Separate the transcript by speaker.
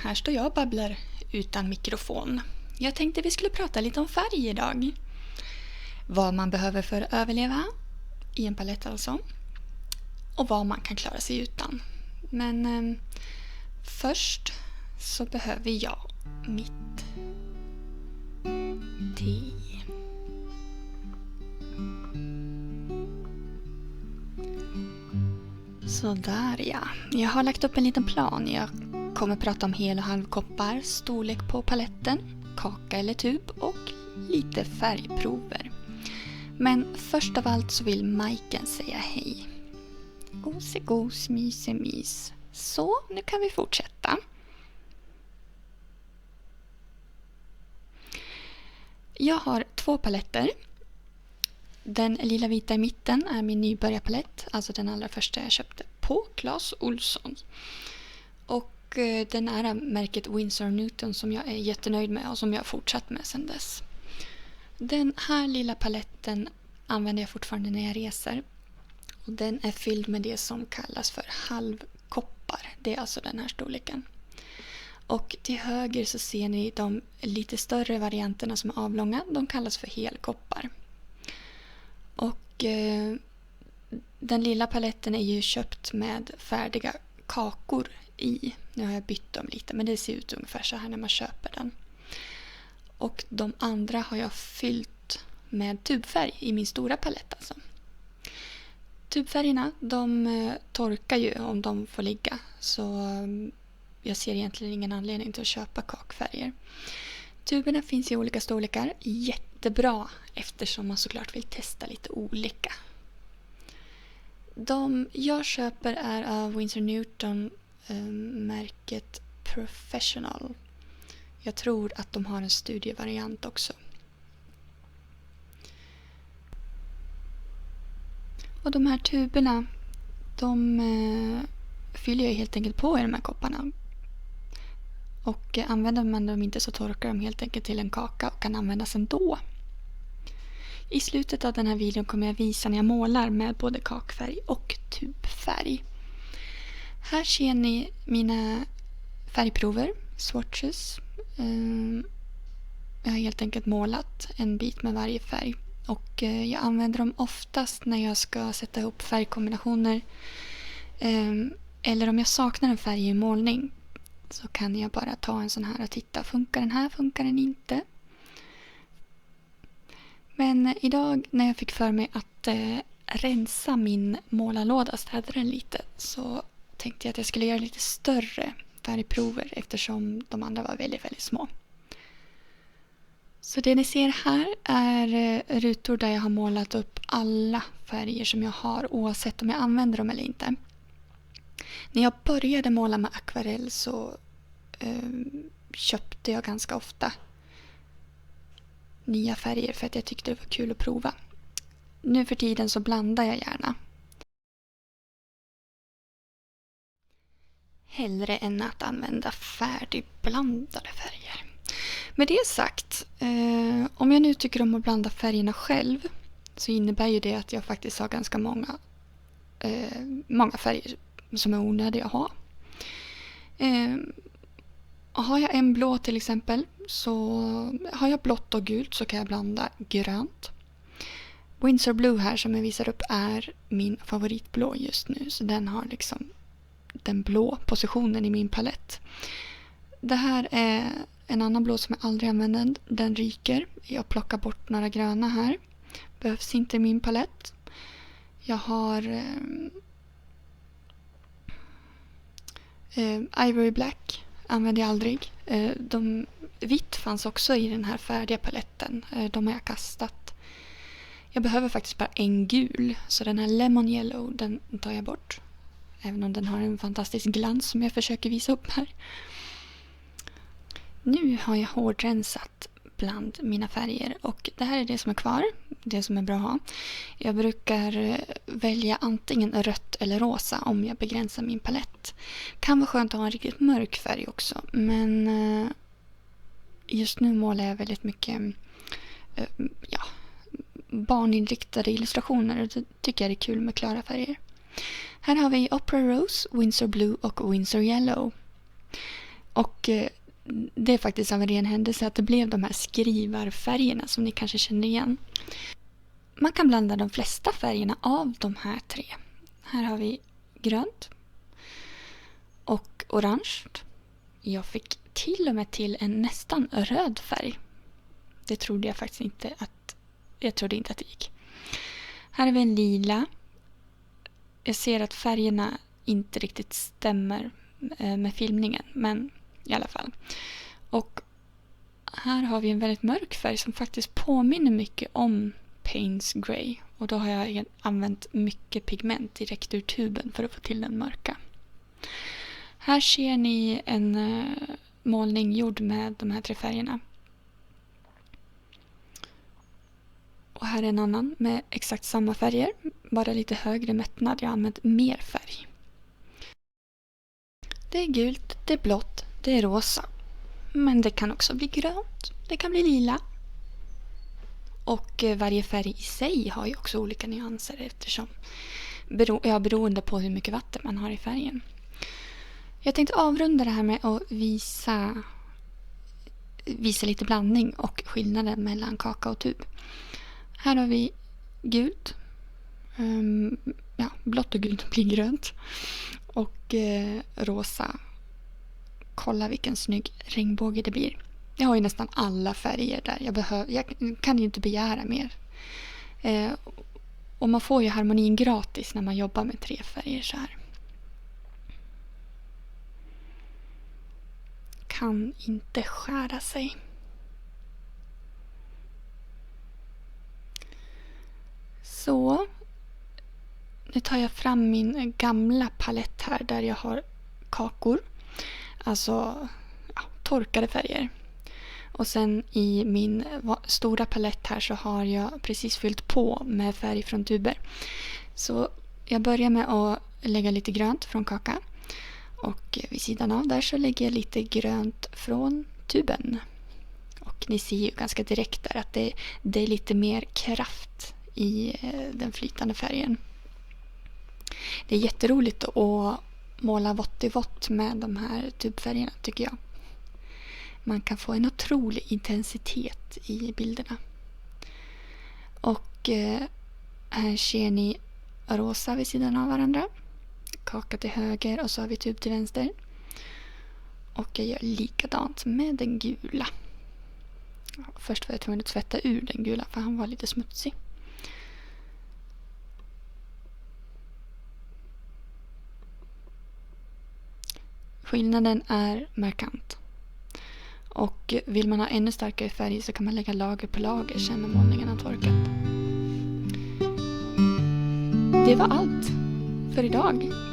Speaker 1: här står jag och babblar utan mikrofon. Jag tänkte vi skulle prata lite om färg idag. Vad man behöver för att överleva i en palett alltså. Och vad man kan klara sig utan. Men först så behöver jag mitt te. Sådär ja. Jag har lagt upp en liten plan. Jag kommer prata om hel- och halvkoppar, storlek på paletten, kaka eller tub och lite färgprover. Men först av allt så vill Majken säga hej. Gos, mys. Så, nu kan vi fortsätta. Jag har 2 paletter. Den lila vita i mitten är min nybörjarpalett, alltså den allra första jag köpte på Clas Ohlson. Och den är av märket Winsor & Newton som jag är jättenöjd med och som jag har fortsatt med sedan dess. Den här lilla paletten använder jag fortfarande när jag reser. Och den är fylld med det som kallas för halvkoppar. Det är alltså den här storleken. Och till höger så ser ni de lite större varianterna som är avlånga. De kallas för helkoppar. Och den lilla paletten är ju köpt med färdiga kakor i. Nu har jag bytt dem lite men det ser ut ungefär så här när man köper den. Och de andra har jag fyllt med tubfärg i min stora palett alltså. Tubfärgerna de torkar ju om de får ligga så jag ser egentligen ingen anledning till att köpa kakfärger. Tuberna finns i olika storlekar. Jättebra eftersom man såklart vill testa lite olika. De jag köper är av Winsor & Newton märket Professional. Jag tror att de har en studievariant också. Och de här tuberna de fyller jag helt enkelt på i de här kopparna. Och använder man dem inte så torkar de helt enkelt till en kaka och kan användas ändå. I slutet av den här videon kommer jag visa när jag målar med både kakfärg och tubfärg. Här ser ni mina färgprover, swatches. Jag har helt enkelt målat en bit med varje färg. Och jag använder dem oftast när jag ska sätta ihop färgkombinationer. Eller om jag saknar en färg i en målning. Så kan jag bara ta en sån här och titta. Funkar den här? Funkar den inte? Men idag när jag fick för mig att rensa min målarlåda, städa den lite, så tänkte jag att jag skulle göra lite större färgprover eftersom de andra var väldigt, väldigt små. Så det ni ser här är rutor där jag har målat upp alla färger som jag har oavsett om jag använder dem eller inte. När jag började måla med akvarell så köpte jag ganska ofta nya färger för att jag tyckte det var kul att prova. Nu för tiden så blandar jag gärna. Hellre än att använda färdigblandade färger. Med det sagt, om jag nu tycker om att blanda färgerna själv så innebär ju det att jag faktiskt har ganska många färger som är onödiga att ha. Har jag en blå till exempel så har jag blått och gult så kan jag blanda grönt. Winsor Blue här som jag visar upp är min favoritblå just nu så den har liksom den blå positionen i min palett. Det här är en annan blå som jag aldrig använder. Den ryker. Jag plockar bort några gröna här. Behövs inte i min palett. Jag har Ivory Black. Använder jag aldrig. Vitt fanns också i den här färdiga paletten. De har jag kastat. Jag behöver faktiskt bara en gul. Så den här Lemon Yellow den tar jag bort. Även om den har en fantastisk glans som jag försöker visa upp här. Nu har jag hårdrensat bland mina färger och det här är det som är kvar, det som är bra att ha. Jag brukar välja antingen rött eller rosa om jag begränsar min palett. Kan vara skönt att ha en riktigt mörk färg också, men just nu målar jag väldigt mycket barninriktade illustrationer och det tycker jag är kul med klara färger. Här har vi Opera Rose, Winsor Blue och Winsor Yellow. Och det är faktiskt av en ren händelse att det blev de här skrivarfärgerna som ni kanske känner igen. Man kan blanda de flesta färgerna av de här 3. Här har vi grönt och orange. Jag fick till och med till en nästan röd färg. Det trodde jag faktiskt inte att... Jag trodde inte att det gick. Här har vi en lila. Jag ser att färgerna inte riktigt stämmer med filmningen, men i alla fall. Och här har vi en väldigt mörk färg som faktiskt påminner mycket om Payne's Grey. Och då har jag använt mycket pigment direkt ur tuben för att få till den mörka. Här ser ni en målning gjord med de här 3 färgerna. Och här är en annan med exakt samma färger, bara lite högre mättnad. Jag har använt mer färg. Det är gult, det är blått, det är rosa. Men det kan också bli grönt, det kan bli lila. Och varje färg i sig har ju också olika nyanser eftersom beroende på hur mycket vatten man har i färgen. Jag tänkte avrunda det här med att visa lite blandning och skillnaden mellan kaka och tub. Här har vi gult. Blått och gult blir grönt. Och rosa. Kolla vilken snygg regnbåge det blir. Jag har ju nästan alla färger där. Jag kan ju inte begära mer. Och man får ju harmonin gratis när man jobbar med 3 färger så här. Kan inte skära sig. Så, nu tar jag fram min gamla palett här där jag har kakor. Alltså torkade färger. Och sen i min stora palett här så har jag precis fyllt på med färg från tuber. Så jag börjar med att lägga lite grönt från kaka. Och vid sidan av där så lägger jag lite grönt från tuben. Och ni ser ju ganska direkt där att det är lite mer kraft i den flytande färgen. Det är jätteroligt att måla vått i vått med de här tubfärgerna tycker jag. Man kan få en otrolig intensitet i bilderna. Och här ser ni rosa vid sidan av varandra. Kaka till höger och så har vi tub till vänster. Och jag gör likadant med den gula. Först var jag tvungen att tvätta ur den gula för han var lite smutsig. Skillnaden är markant. Och vill man ha ännu starkare färg så kan man lägga lager på lager sen när målningen har torkat. Det var allt för idag.